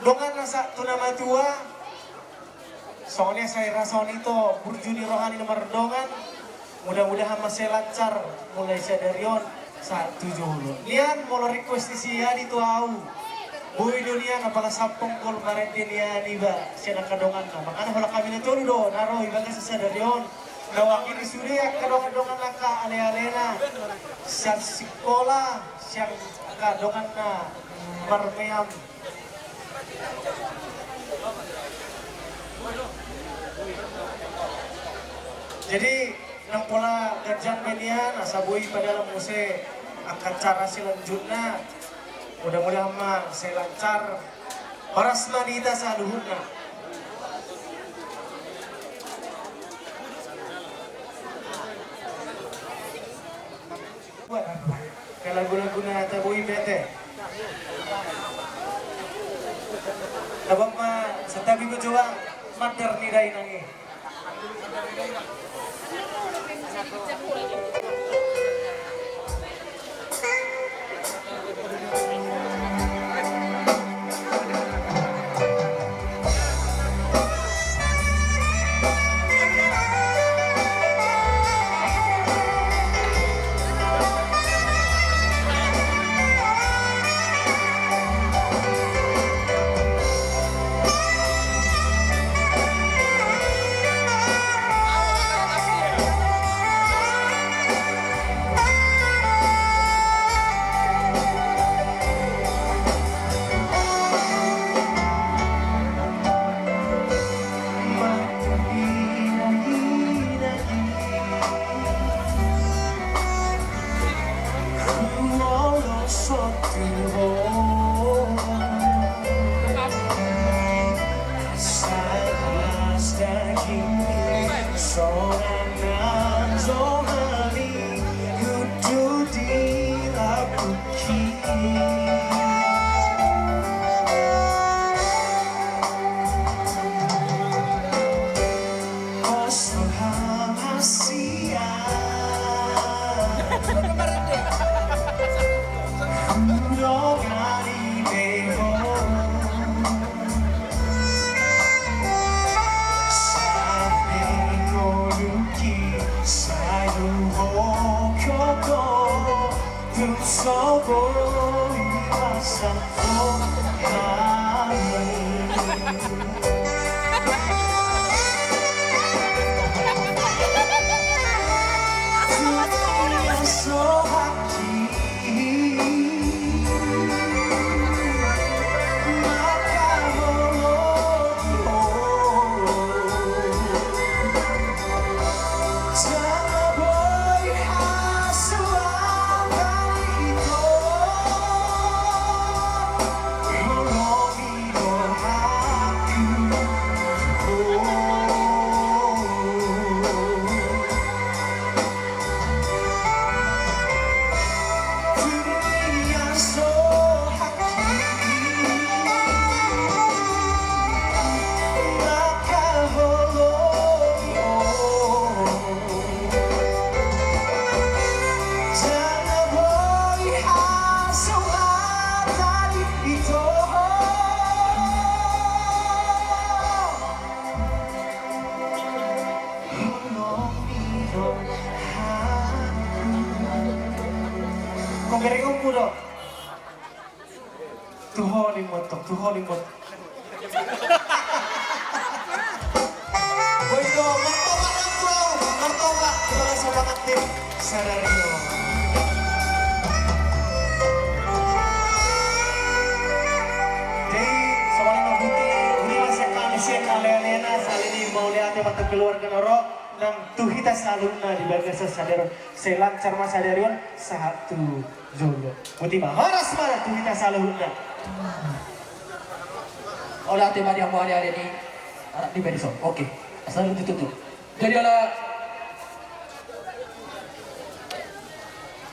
Dongan nasa tunama tua. Soalnya saya rason itu burjuni rohani nomor dongan. Mudah-mudahan masih lancar mulai sadarion 1 lian mau request sia di tuau. Boy dunia ngapala sapong kol maret dia ni ba siya nakadongan na. Makana wala kami na tulo do naro ibaga sa sadarion. Nawaki ni Surya kadongan na ka ale-alena. Siya sikola siya kadongan na marmeam. Jadi nang pola kerjaan median asabui pada dalam muse akan cara selanjutnya mudah-mudahan mah saya lancar horas manita saluhurna. Kalau guna-guna tabui bete abang mah setabi berjuang mater nidai nangi. Tuholimot. Boyko, martoba, terima kasih banget tim Sadario. Jadi, soalnya mabuti, ini masih kalisnya kalian salini mau lihat mata keluarga noro, nang tuh kita selalu di bagian Sadario. Selancar mas Sadarion 1 Juli. Buti mah horas mana tuh kita selalu Olah tema dia mau ada ni anak di Benison. Okey. Asal ditutup. Jadi ala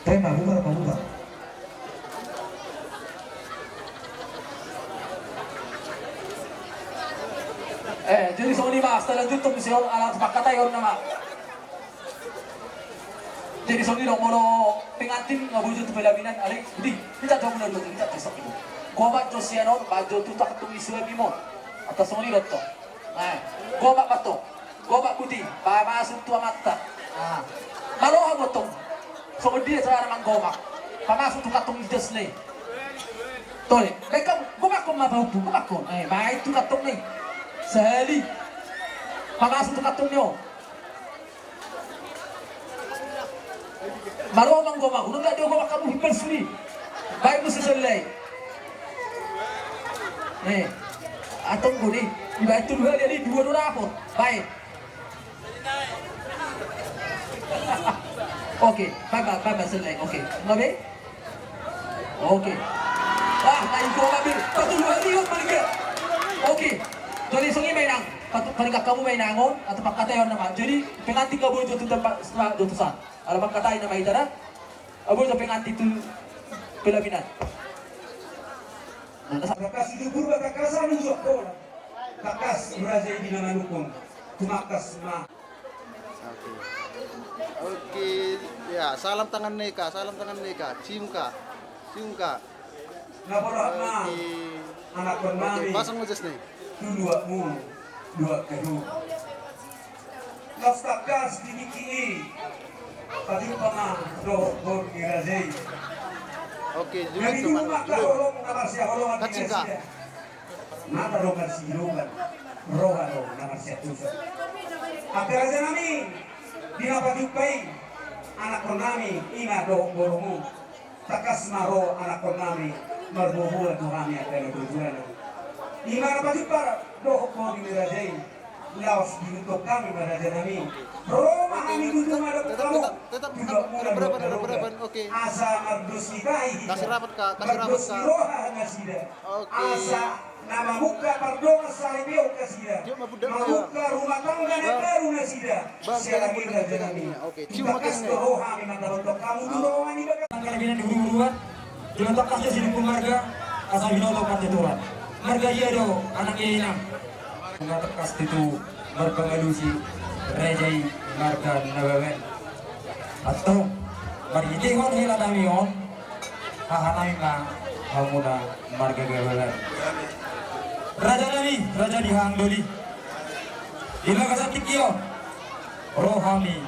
tema buka. Jadi soal lima setelah tutup misi alat sepakat ayo nama. Jadi soal ini mau pengantin nggak boleh tutup pelaminan. Alik, kita jauh benar kita besok itu. Gomak Josiano, baju tu tak ketemu isu lagi mo. Atas soni loto. Gomak bato, gomak putih, masuk tua mata. Maloha gotong. So dia cara mang gomak. Pamasuk tu katong idas ni. Tole, mereka gomak ko mabaw tu, gomak ko. Baik tu katong ni. Sehari. Pamasuk tu katong nyo. Maloha mang gomak. Unang gak dia gomak kamu himpal suri. Baik mo seselai. Atong guni, iba itu dua dari dua rapor, baik. Oke, bye selesai. Oke, ngabe? Oke. Lain ko mabil. Patu dua lihat mereka. Oke. Jadi sungi mainang. Patu paling kamu mainangon atau pakata yon nama. Jadi pengantin kau boleh jatuh tempat setelah jotusan. Kalau pakata nama itu dah. Abu tu pengantin tu pelaminan. Bakas itu guru bakas nunjuk bola. Bakas beraja di mana hukum. Tumakas ma. Oke, ya salam tangan Neka, cium kak. Ngapora ma. Anak Oke, pernami. pasang mojas nih. Dua kedua. Bakas diniki. Tadi pama do irajai. Oke, Jadi juga dulu maka dulu. holong nama siya holong Kacing, Kak. Mata rogan si rogan. Rogan do nama siya tusa. Akhirnya nami dinapajupai anak nami ina do boromu. Takas maro anak nami marbuhula tuhami akhirnya tujuan. Ima napajupar do hokmo dinirajai. Laos diutuk kami beraja nami. Roma kami duduk ada kamu. Tetap Juga mulai berapa? Oke. Asa mardus nikahi. Kasih rapat, Kak. Kasih rapat, Mardus Kak. niroha ngasida. Oke. Asa nama muka pardonga salibeo kasida. Cium apa budak, Mamuka rumah tangga negeru nasida. Bang, Saya lagi jangan beraja budak nami. ini. Oke, cium Kita makin kas ini. roha mimanta untuk kamu duduk wani bakat. Kalabinan huru-huruan, jelantak kasih sini marga, asal binoto katituran. Marga iya do, anak iya inang. Mengatak kas itu berpengalusi, rejai marga nabawen. Atau, margitihon hila damion, hahanay ma, hamuna marga gawalan. Raja nami, raja di hang doli. Ila kasatikyo, rohami,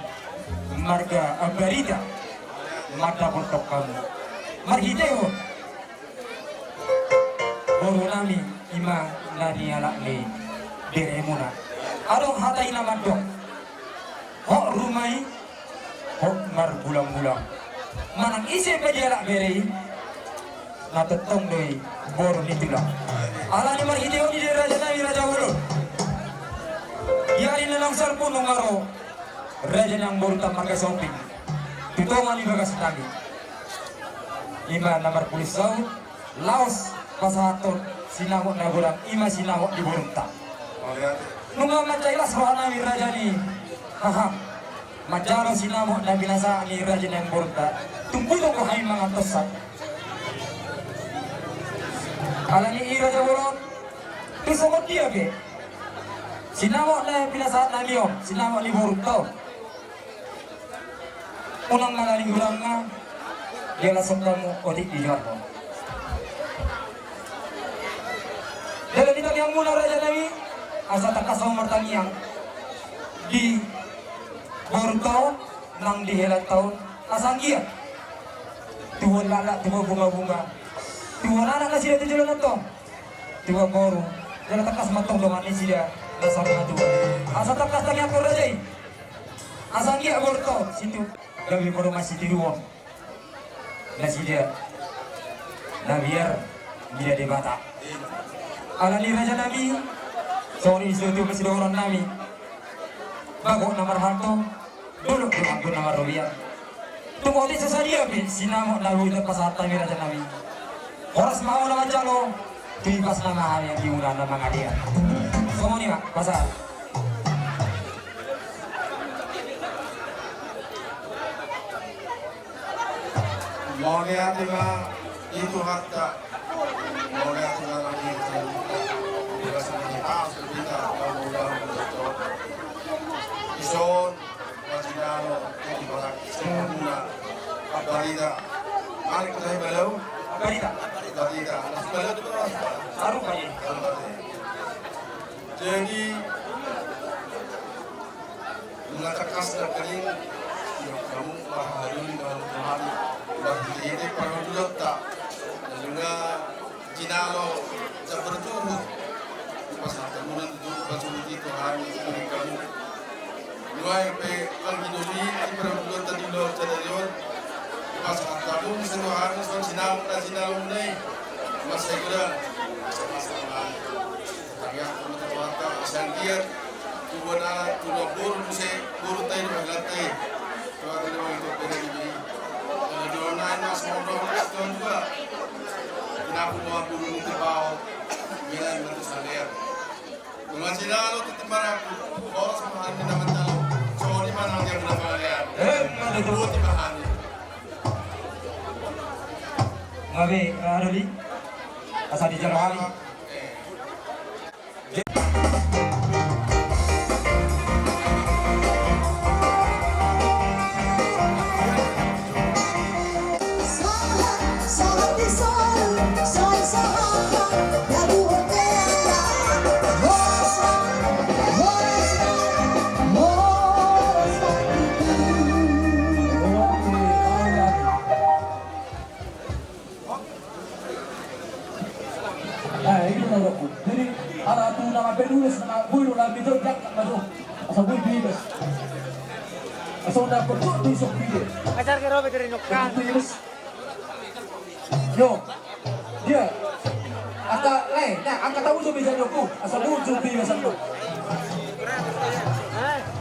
marga agarida. Mata kotok kamu marhiteo baru nami ima nani alak ni diremuna adong hatai nama dok hok rumai hok mar bulang-bulang manang isi pa alak beri natetong doi baru nitulah ala ni marhiteo ni raja nami raja hulu yari na lang sarpo nung aro raja nang baru tak marga shopping Tutongan iba kasi tagi. Ima namar pulis saud, Laos pasahaton sinawak na bulang ima sinawak di burunta. Nunga macailas roh nami raja ni, haha, macaro sinawak na binasa ni raja ng burunta. Tungkulong ko hay mga tosak. Ala ni raja burun, tusukot dia ke. Sinawak na binasa na niyo, sinawak ni burunta. Unang malaling ulang nga, dia lasok kamu odik di Jawa. Dalam kita yang mula raja nami, asa takasau martangiang di baru tahun, nang di helat tahun, asang gia. Tuan lala, tuan bunga-bunga, tuan anak kasih dia tujuan itu, tuan baru, dia takas matong dengan isi dia, dasar maju. Asa takas tangiang ko raja, asang gia baru tahun, situ. Kami baru masih di ruang nasi dia nah biar dia di Batak alani raja nami sorry itu masih orang nami bagok nomor harto dulu aku nomor rupiah tunggu di sesadia sinamo lalu itu pas harta raja nami horas mau nama calo tuibas nama yang diunggah nama ngadia semua nih pak pasal Mogeatima itu harta, mogeatima lagi itu biasa menyita kita kalau udah betul. Ison, Masinano, itu barak semua aparida. Mari kita belau. Aparida. batita. Sebenarnya itu kan Aru kaye. jadi mengatakan sekali yang kamu mahari dalam Tuhan bagi ini para dulu tak dan juga jinalo tak bertumbuh pas kemudian itu bertumbuh itu hari ini kamu dua pe alginoli para dulu tadi lo tadarion pas kamu bisa hari so jinalo mulai masih kira sama-sama ya teman-teman sangkian Tubana tulog buru se buru tayo maglate. Kaya rin naman ito pinagiging. Kaya doon na mas mga doon ba? Tinapo mga buru ng trabaho. Bila yung ito sa layer. Kung ang sinalo, titimara ko. Oras mahal din naman talo. So, di man ang yung naman layer. Buti mahal. Ngabe, Aruli. Asa di Januari. Jadi ala tu nama penulis nama bulu la bidot jak masuk. Asa bulu bibes. Asa unda kotor tu sok bide. Ajar ke Robert dari Nokkan. Yo. Dia. Aka nah angka tahu so meja joku. Asa bulu bibes ando.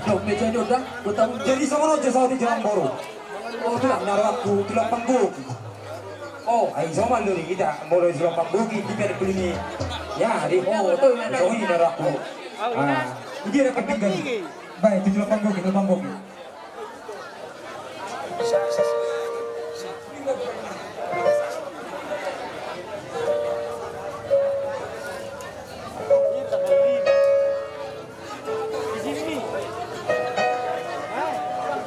Yo meja joku dah. Tahu Jadi sama aja saat di Jalan Boro. Oh, tulang naraku, tulang panggung. Oh, ay sama lori kita mulai tulang panggung di pada kulini. Ya, di tu sohi naraku. Ini ada kepinggan. Baik, tulang panggung, tulang panggung.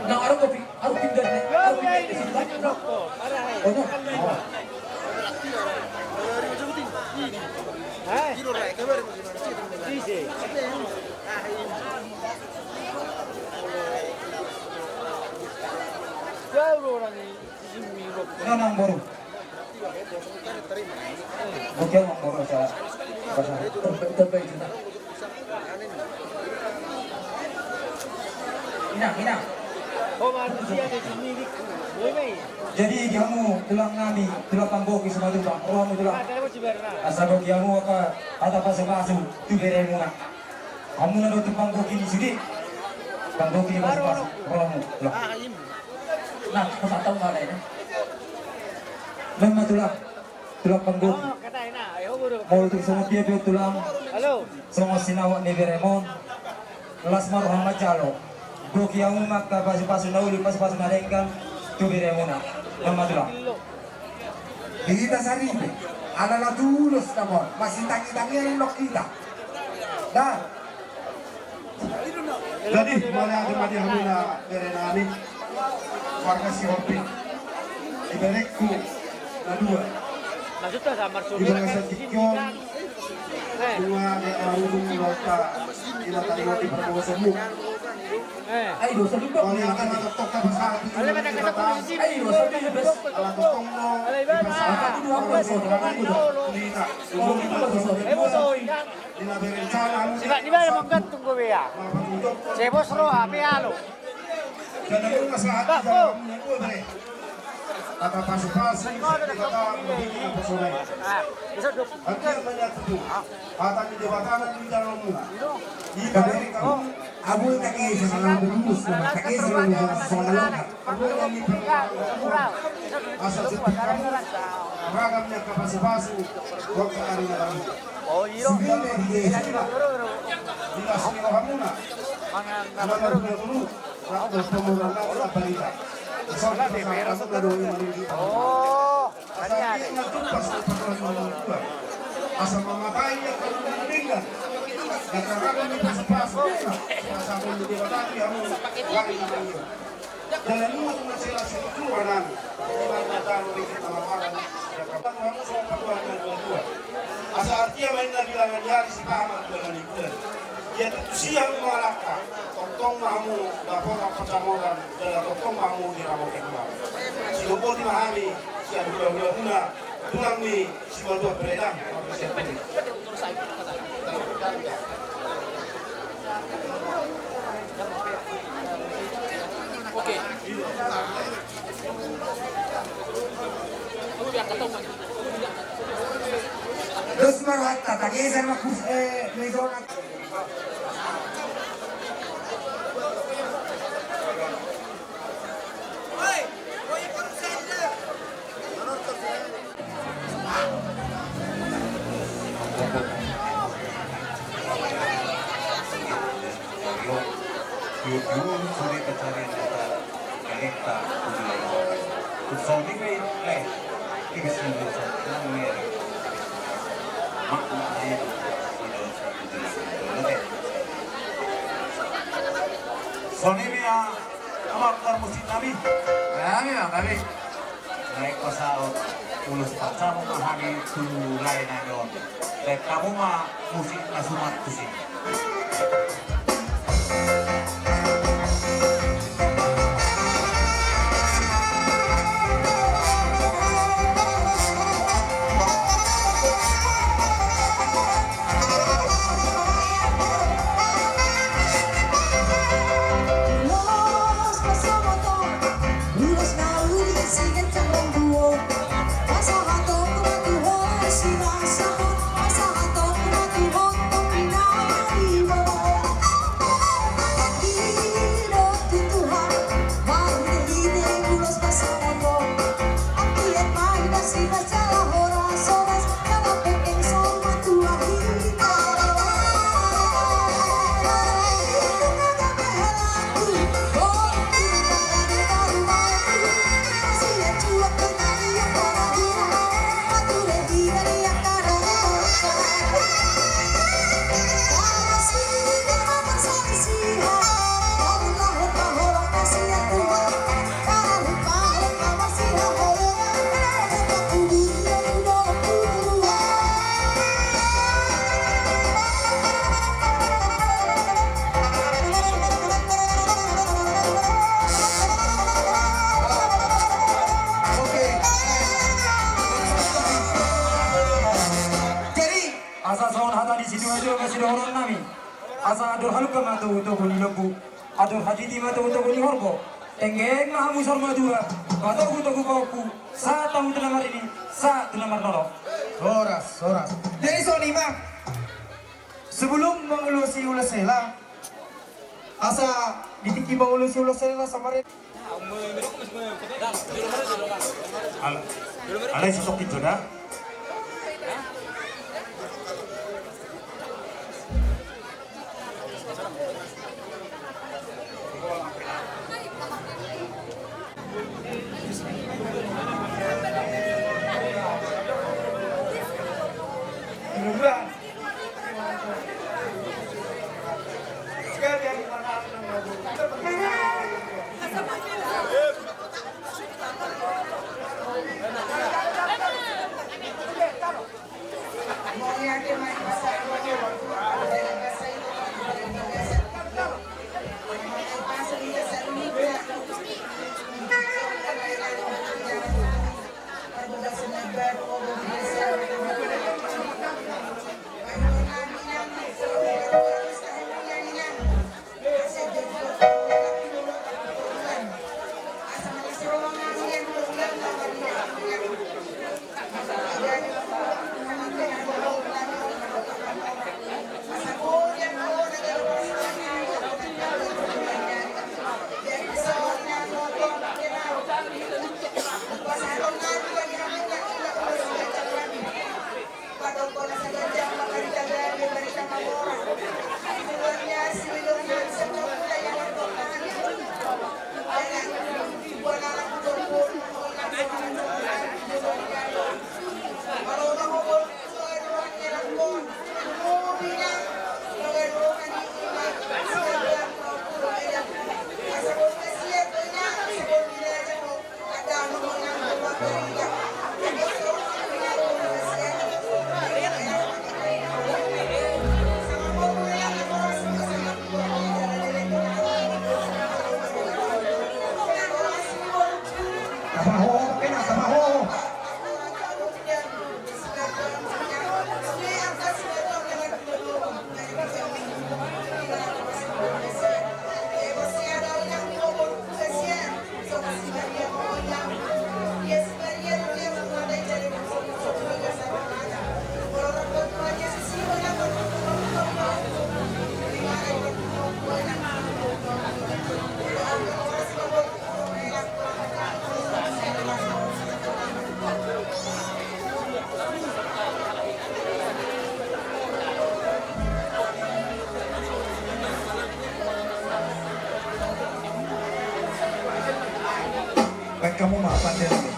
Nah, aku pinggan ni. Aku pinggan di sini. Oh, no. Nang Boro. Bukan Nang Boro sa Terbaik juga. Inang. Jadi kamu tulang nami, tulang panggung di semua tulang, kamu tulang. Asal kamu apa ada pasu tu bere muna. Kamu nado tu panggung ini sudi. Panggung ini pasu kamu tulang. Nah, aku tak tahu mana ini. Lama tulang panggung. Mau tu semua dia tulang. Semua sinawa ni beremon. Kelas Muhammad Jalo. Goki yang umat ka pasu nauli pasu nalengkan tu bere muna. Lama tulang. Kita saribe, alala tulus namun masih tangi-tangian lok kita. Dan Jadi mulai ada madi hamina dari nami warga Sihopi. Ibarekku na dua. Maksudnya sama Ibarak sa tikyon. Dua ni ahulung lota ila tayo di perkawasan Ay, dosa juga. Kali akan nagatok ka sa atin. Ay, dosa juga bes. Alam ko kung no. Aku dua aku dosa. Aku dosa. Kulita. Oh, itu dosa. Dinaberencana. Di ba naman gantong ko ya? Sebos ro api halo. Kada ko maslahat sa mga ko bare. Nakapasok-pasok, kata magiging ang pasunay. Isa dok. Ang kaya ba niya ito? At ang dibatanan ng dalawa muna. Ibalik ka. abul taki sa mga bulus na taki sa mga songalong. Abul ang ipang asa sa kamu. Ragam niya kapasok-pasok. Huwag ka rin na lang. Oh, iro. Sibili di sila. Bila sila ka muna. Ano na rin na tulog. Rakos pamurang na wala balita. Isang kasama na doon yung maliliit. Oh, Asal dia nagtumpas ng pagkakas ng mga asa mamatay niya kalulingan. Nagkakaroon niya sa paso na. Sasabi niya ba dati ang laki naman yun. Jalan lu masih langsung keluar nami. Lima tahun rikit nama makan. Ya kapan kamu soal patuan dan dua-dua. Asa artinya main na bilangan hari si pahaman dengan ibulan. Dia tentu siang mengalahkan. Totong mamu dapat percamoran dan totong mamu di ramai kedua. Si lupa dimahami. Siap gula-gula guna. Tulang ni si berdua beredang. Oke. Dos baru hatta, tadi sama mezona. Yun sulit pencarian data Galeta Usoni may tigas ng dito ng meron makna ay Sony may amakar musik namin kami naik pasaot tulus pacar memahami tulay na doon dahil kamu musik na sumat kusik. Asa saun hata di situ aja masih orang nami. Asa adur halu kama tu untuk buni lembu. Adur hati di mata untuk buni horko. Tenggeng mah musor madura. Atau untuk ku saat tamu tenamar ini saat tenamar nolo. Soras. Jadi Sony mah sebelum mengulusi ulas sela, asa ditiki mengulusi ulas sela sama red. Alay sosok itu dah. kamu maafan dia dulu.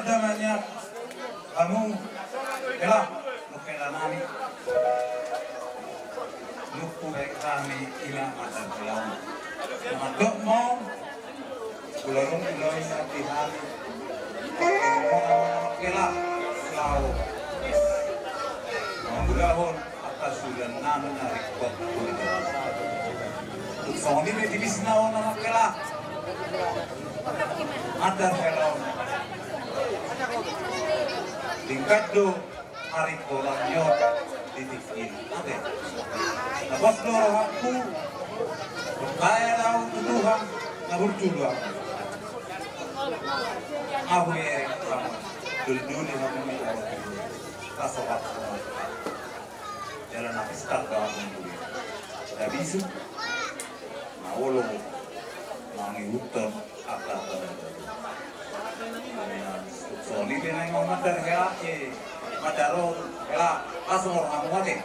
Namanya kamu elah nukela nami nuku kami ila mata belau mandok mo kularung iloi hati hati nukela lau mangulahon atas sulan namin na rikot so hindi may tibis na o na nukela mata belau tingkat do hari kolangnya ditikin, oke. Lepas dorong aku berkaya tahu Tuhan nabur juga. Aku ya kamu dulu ni kamu ni rasa apa? Jalan apa start kamu dulu. Tapi isu, maolo, mangi hutan akar. So ni pinay mo matar kaya madaro kaya langsung orang kamu aja.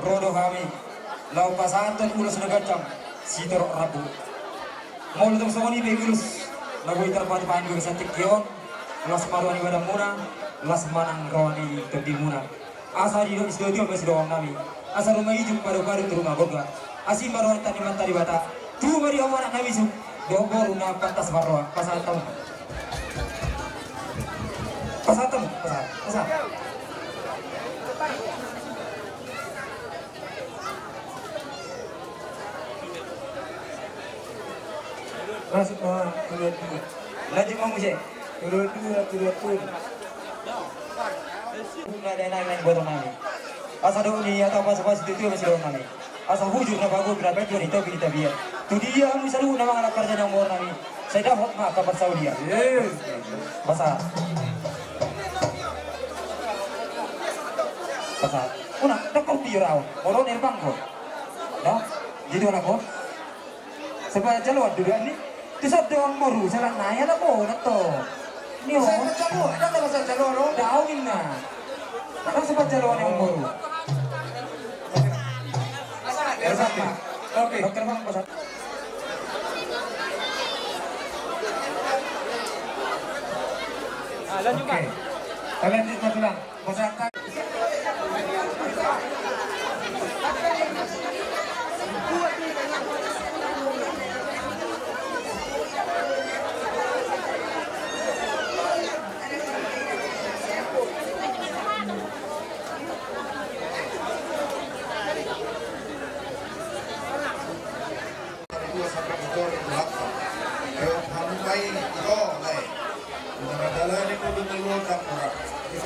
rodo kami lau pasanton ulos nagacam sitor rabu mau lutung songoni begulus lagu terpati pandu kesantik kion las maruani badang muna las manang rawani tebi muna asa di studio masih doang nami asa rumah hijau paru-paru di rumah boga asim baruan tani mantari bata tu mari awana nami su dobor una pantas marwa pasatam pasat Masuk kedua-dua. lanjut mau musik Kedua-dua. ada naik buat nami asa do ni atau pas itu masih doang nami asa hujur na bago berapa itu itu kita biar tu dia misalnya nama anak kerja yang mau nami saya dapat mak kabar Saudi ya pasat una tak kau pirau orang nerbang kau dah jadi orang kau sebab jalur dulu ni tu sabda orang baru jalan naya lah kau nak tu ni orang jalur ada tak pasal jalur orang dah inna tak sebab jalur yang baru oke dokter bang pasal Lanjut Pak. Kalian kita bilang pasal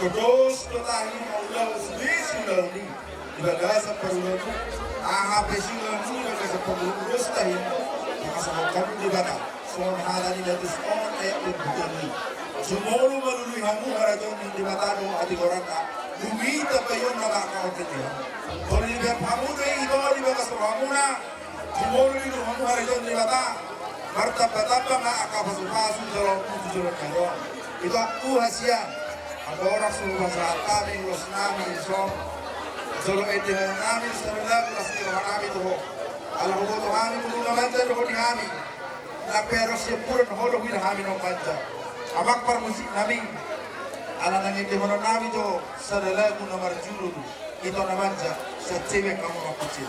Ikodos ketahi maulah usbi sulani ibadasa perulanu aha pesulanu ibadasa perulanu stahi makasama kamu dibata son halani latus on ayat lebutani sumolu malului hamu harajon dibata no ati goranta dumita payon nama kau ketia kalau di hamu dei itu di bakas hamuna sumolu di hamu harajon dibata marta patapa na akapasu pasu dalam tujuan kayon itu aku hasian ada orang suruh masalah kami los nami so solo itu nami sebenarnya los nami itu kalau hukum kami belum nanti hukum kami tapi harus sempurna hukum kami nanti amak permusik nami ala nangin di mana nami itu sebenarnya guna marjulu itu namanya setiap kamu ngakucil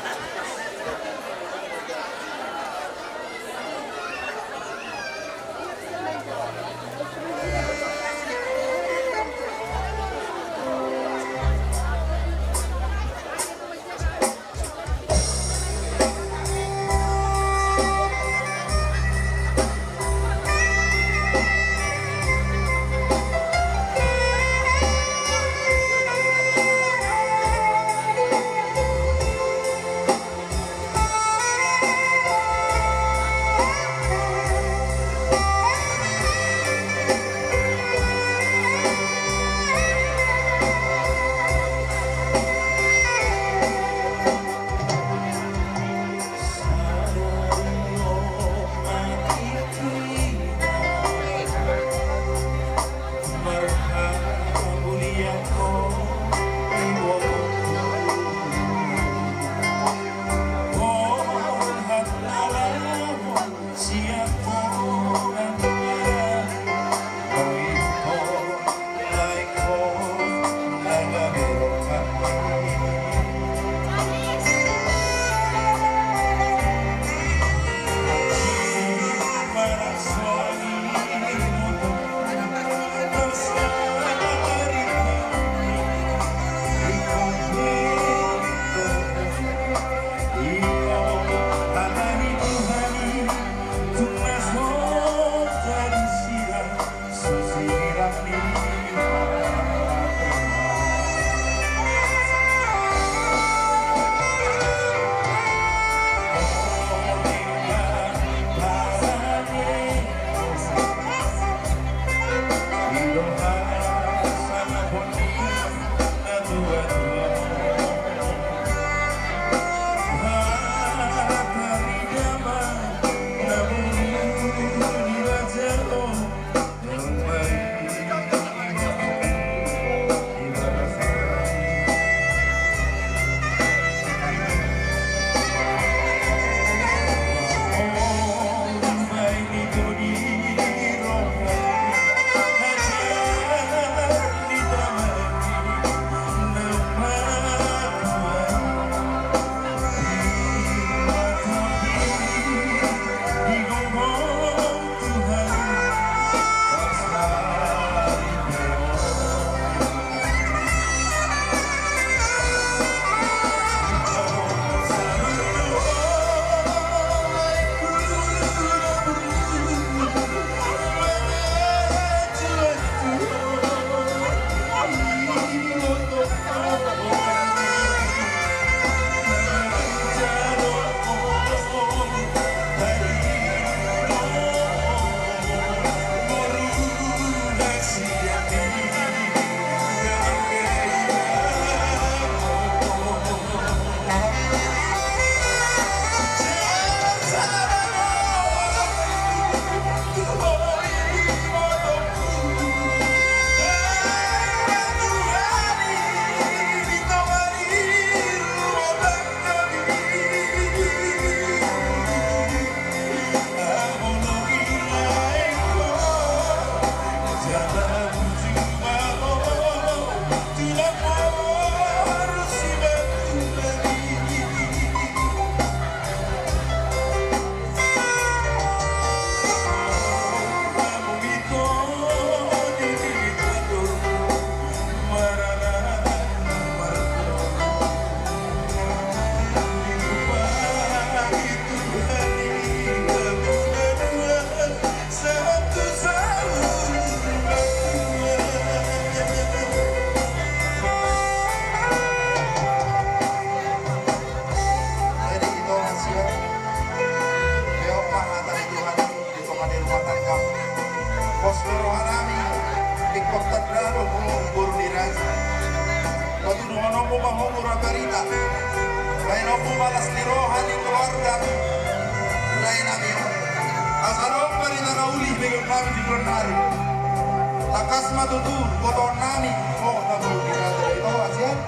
rohomu rabarita. Lain aku malas ni rohani keluarga. Lain amio. Asarong barita na uli dengan kami di bernari. Takas matutu kotor nami. Oh, tak perlu dikata itu asyik.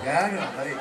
Ya, tadi.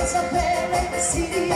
Sapere, sì,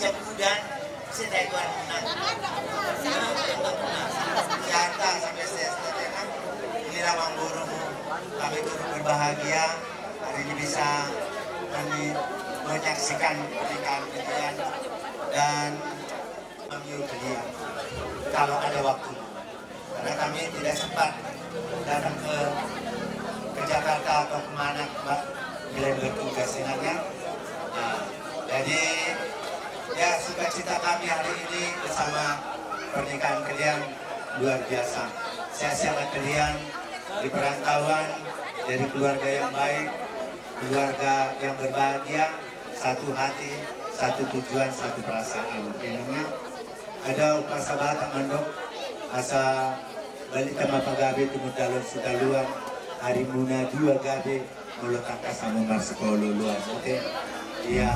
sebulan sedai tuan menang. Siapa sampai saya kan inilah Bang Gurumu. Kami turut berbahagia hari ini bisa kami menyaksikan pernikahan kalian dan menyuruh beliau kalau ada waktu. Karena kami tidak sempat datang ke Jakarta atau kemana beliau bertugas senangnya. Nah, jadi ya sukacita kami hari ini bersama pernikahan kalian luar biasa. Saya sangat kalian di perantauan dari keluarga yang baik, keluarga yang berbahagia, satu hati, satu tujuan, satu perasaan. Intinya ada upasa bata mandok, asa balik sama pagabe tumudalon sudaluan, hari muna dua gabe mulut angka sama marsiko luar. Oke, iya.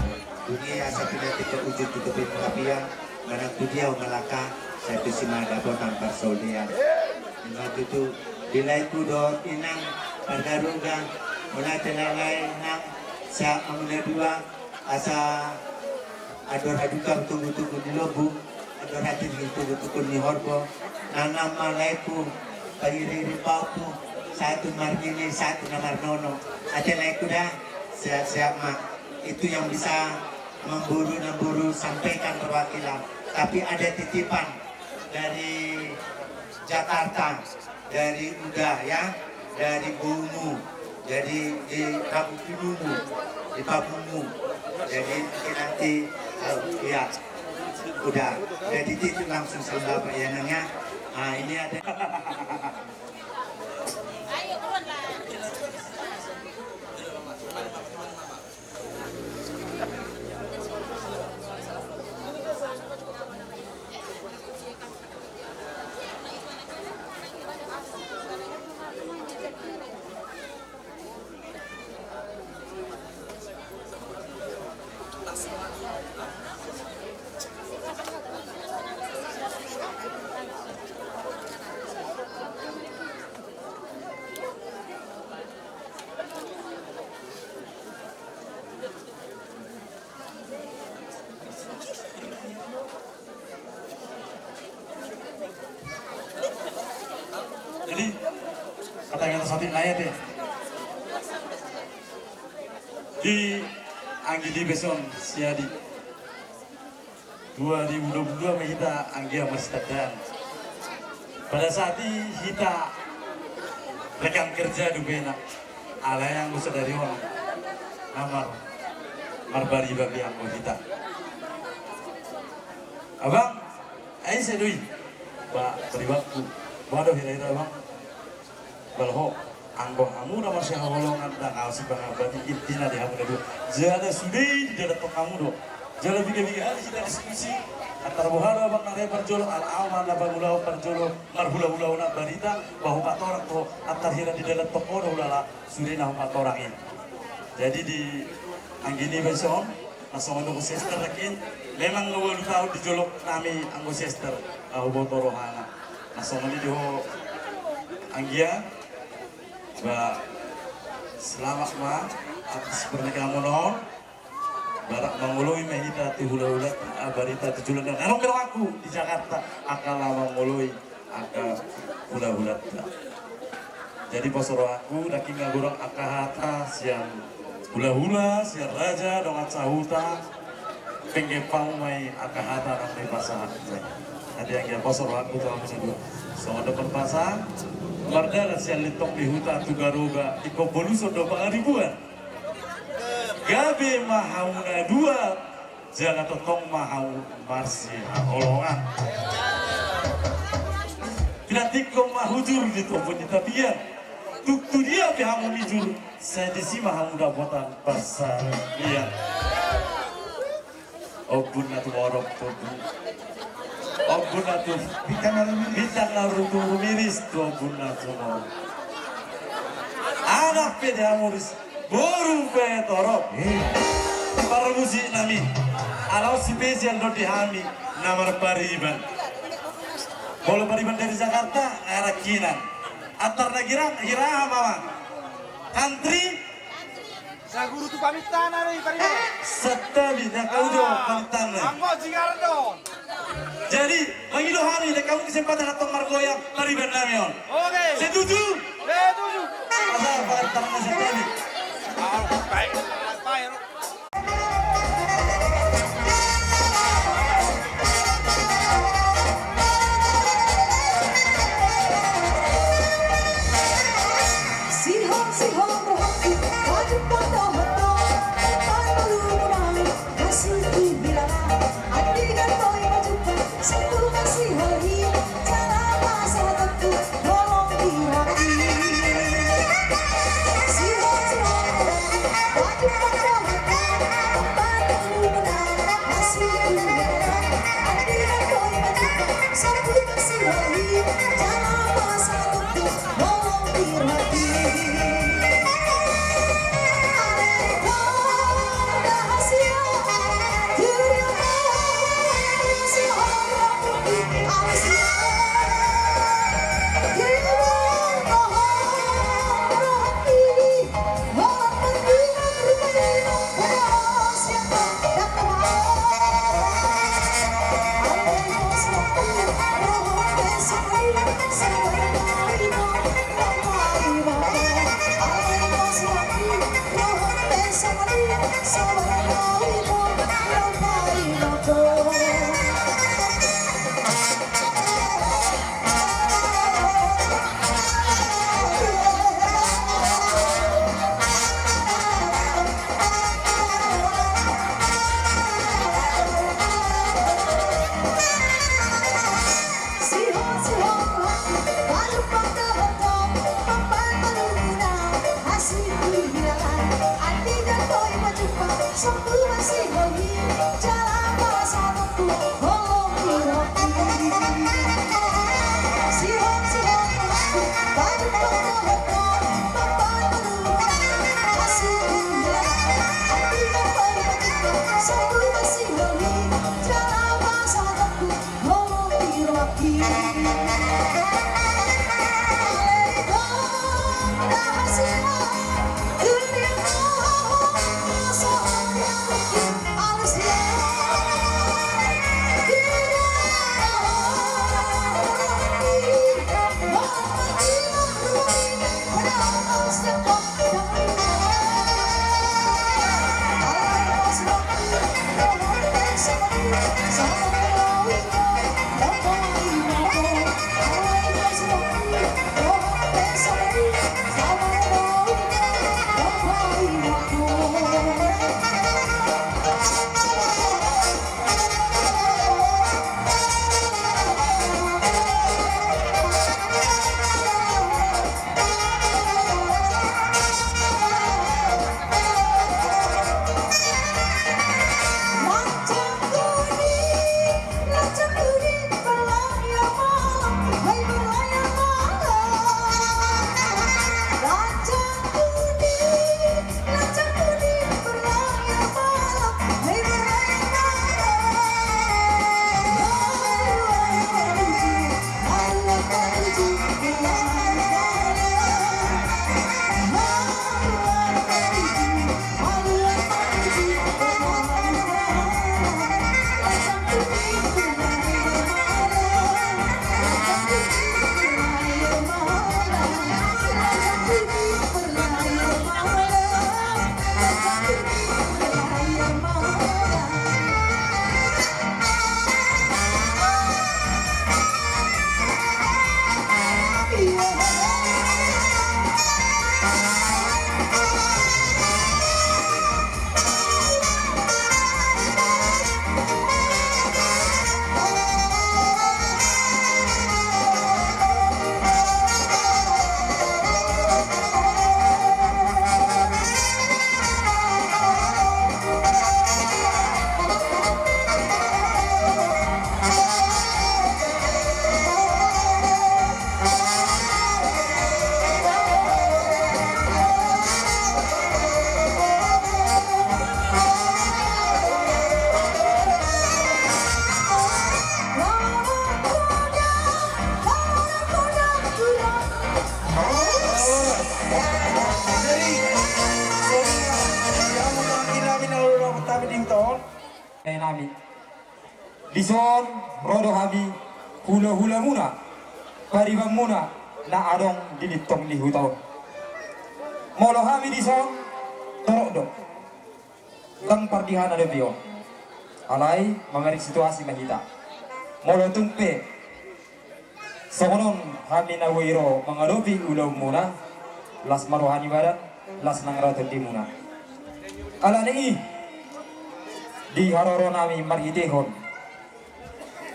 Dunia asa pinati ke ujung tutupin kapian, manang dunia umalaka, satu simada po tampar solian. Dengan itu, bilay kudo inang pergarungan, mula telalay nang sa amuna dua, asa ador hadukam tunggu-tunggu di lobu, ador hatin tunggu-tunggu ni horbo, nanam malay po, payiri pa po, satu margini, satu namar nono, atenay kuda, siap-siap mak, itu yang bisa memburu sampaikan perwakilan, tapi ada titipan dari Jakarta, dari Uda ya, dari Bumu, jadi di Kabupaten di Pabumu, jadi nanti ya udah jadi itu langsung sama Bapak Yanangnya. Nah ini ada. Jadi kata yang satu ayat ya di anggi di beson siadi 2022 kita anggi dan pada saat ini kita rekan kerja di bena ala yang bisa dari orang namar marbari babi anggo kita abang ayo sedui pak beri waktu waduh hira-hira bang balho anggo kamu nomor saya holongan dan alsi bang abadi intina di hamu dulu jada sudah di dalam kamu do jada bikin hari kita diskusi antara buhara bang nare perjolo al-aman labang ulau perjolo marhula-hula nak barita bahwa 4 orang tuh antar hira di dalam toko ulala sudah nah 4 orang ini jadi di anggini beson langsung untuk sister lagi memang lu tahu dijolok kami anggo sister boto rohana langsung ini di anggia ba selamat ma atas pernikahan monon barak mangului mehita ti hula-hula barita tujulan dan anong aku di Jakarta akala mangului aka hula-hula jadi posoro aku daki ngagurang akahata siang hula-hula siang raja dongat sahuta penggepang may akahata ng may pasahan nanti yang dia posoro aku tuh aku sedua so ada perpasang Marda siang litong lihuta tugaruga iko boluso do ribuan gabe mahauna dua jangan totong mahau marsi olongan pinatiko mahujur gitu punya tabian tuk dia bihamu mijur saya desi mahau buatan pasar dia obun atu orok tuh obun atu bintang naruto miris tuh obun atu anak pedamuris Burung petorok, para musik nami, alau spesial do dihami, namar Pariban. Kalau Pariban dari Jakarta, arah Kinan, antar negara, hiraha mama, country, Sa guru tu pamitan ari parima. Setabi na kaujo pamitan. Anggo jingar don. Jadi mengidohani dan kamu kesempatan atau margoyang pariban namion. Oke. Setuju? Setuju. Asal pariban setabi. Baik. Baik. Macam kuning, belah Dison rodo habi hula-hula muna paribang muna na adong dilitong lihutaw. Molo hami dison torok dong tang pardihan ada bio alay mamarik situasi mahita molo tumpe sokonon hami na wiro mangadobi ulaw muna las maruhani badan las nangrato di muna ala ni di haroro nami marhitehon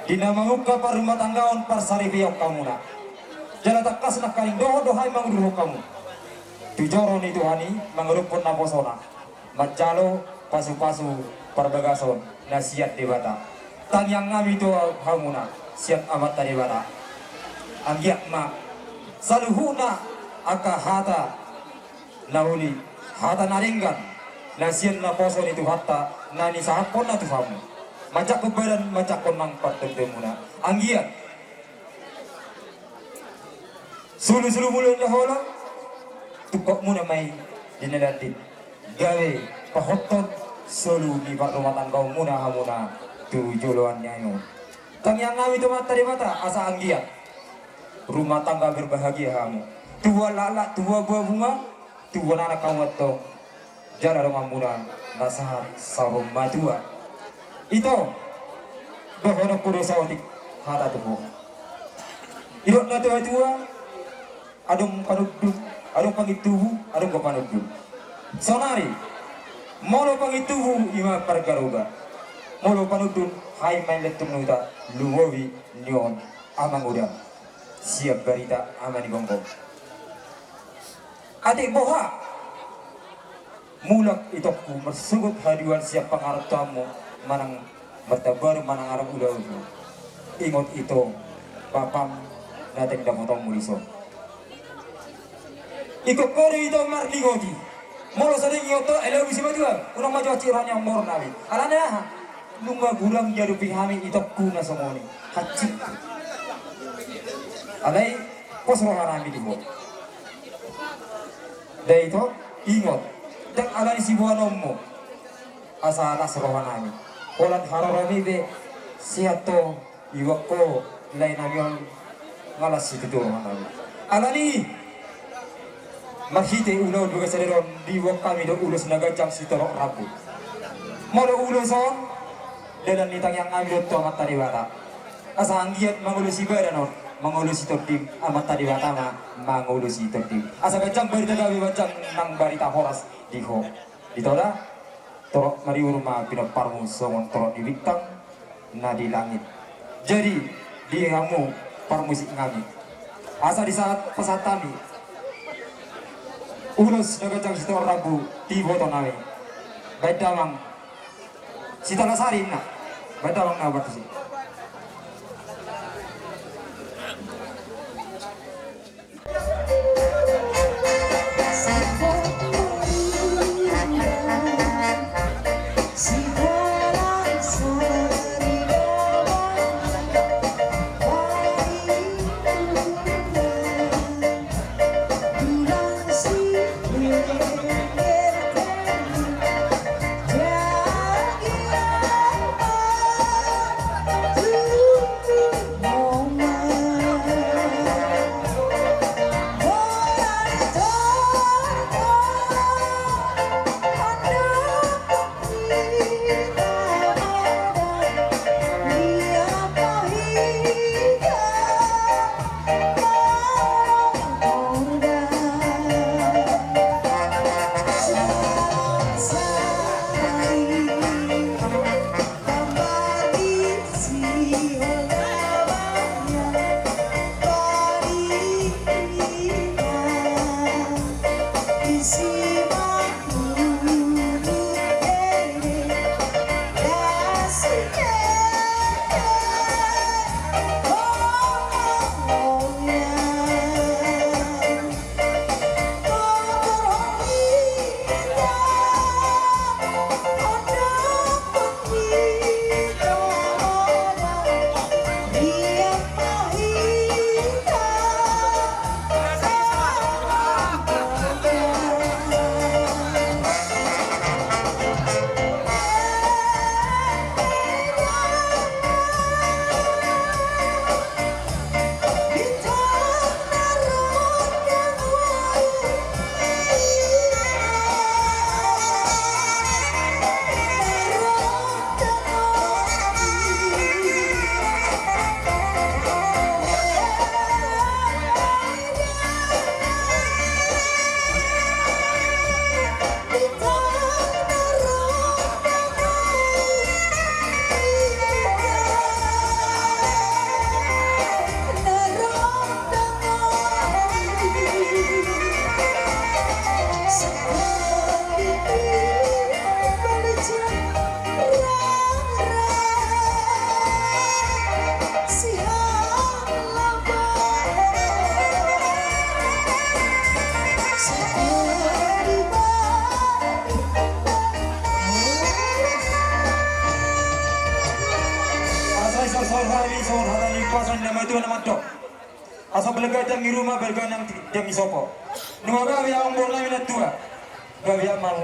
dinamanguk ka par rumah tanggaon par saribiyok kamuna jala takas na kaling dohay manguduro kamu tujoro ni Tuhani mangurupon na posona macalo pasu-pasu perbagason nasihat debata tangyang ngami to hamuna siat amat debata anggiak ma saluhuna aka hata nauli hata naringgan nasihat na poson itu hatta nani sahapon na tuhamu macak kebadan macak konang patemuna anggiak sulu-sulu mulun lahola tukok muna may dinalatin gawe pahotot solu di rumah tangga muna hamuna tujuluan nyayo tangyang ngami to mata di mata asa anggia rumah tangga berbahagia hamu tua lala tua buah bunga tua anak kamu to jara rumah muna nasa sarum matua itu bahwa kudo sawatik hata tuh irot na tua adong panuduk adong pangituhu adong kapanuduk sonari molo pangituhu ima pargaruga molo panudun hai main letung nuta luwowi nyon amang udah siap berita amani gonggong adik boha mulak itokku mersugut hadiwan siap pangarap tamu manang bertabar manang arab udah ingot itu papam nating damotong mulison ikut kori itu marligoti molo sering yoto elo bisa maju urang maju ciranya mor nabi alana nungga gurang jadu pihami itu kuna semoni hacik alai pos rohanami di bawah dari itu ingat dan alai si buah nomo asa atas rohanami polan harorami be siato iwako lain avion ngalas itu rohanami alani marhite ulo duga saderon di wakami do ulo nagajang si torok rabu molo ulo son dalam nitang yang ngambil to mata diwata asa anggiat mangulo si baranon mangulo si todim amat tadi watama mangulo si todim asa gajang berita gawe bajang nang barita horas diho ditola torok mari urma pino parmu songon torok di bintang na di langit jadi dia kamu parmusik ngami asa di saat pesatami urus nagajang sito rabu di boto nawe badamang sita lasarin na badamang na batu sih hari soal hal ini pasan nama itu nama dok. Asal belega jam di rumah belega yang jam isopo. Nunggu gawe yang bola minat tua. Gawe mal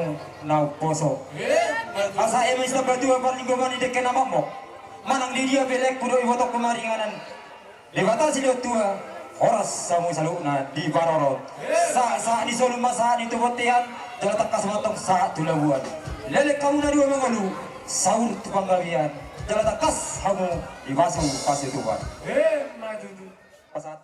nau poso. Asa emis na berdua paling gomani deken nama mo. Manang di dia belek kudo iwotok kemaringanan. Dibatasi dia tua. Horas samu saluna di Barorot. Saat di solum masa itu botian. Jalan takas matong saat tulabuan. Lelek kamu na dua mengalu. Saur tu panggawian. Jalan takas kamu di basu pasir tuan. Maju tu. Pasal